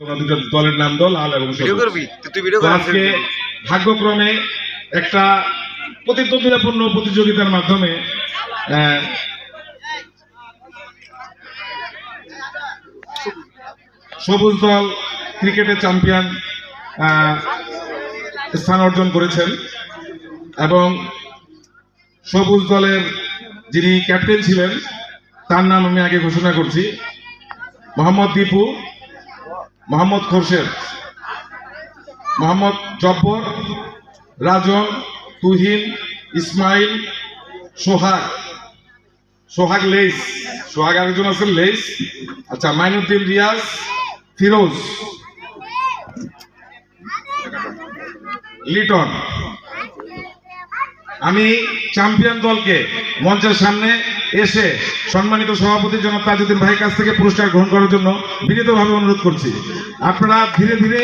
দলের নাম দল লাল এবং আজকে ভাগ্যক্রমে একটা প্রতিদ্বন্দ্বিতাপূর্ণ প্রতিযোগিতার মাধ্যমে সবুজ দল ক্রিকেটের চ্যাম্পিয়ন স্থান অর্জন করেছেন এবং সবুজ দলের যিনি ক্যাপ্টেন ছিলেন তার নাম আমি আগে ঘোষণা করছি। মোহাম্মদ দীপু, মোহাম্মদ খোরশেদ, মোহাম্মদ জব্বর, রাজন, তুহিন, ইসমাইল, সোহাগ লেইস, সোহাগ আরেকজন আছেন লেইস, আচ্ছা, মাইনুদ্দিন রিয়াজ, ফিরোজ, লিটন। আমি চ্যাম্পিয়ন দলকে মঞ্চের সামনে এসে সম্মানিত সভাপতি জনাব তাজউদ্দিন ভাইয়ের কাছ থেকে পুরস্কার গ্রহণ করার জন্য বিনীতভাবে অনুরোধ করছি। আপনারা ধীরে ধীরে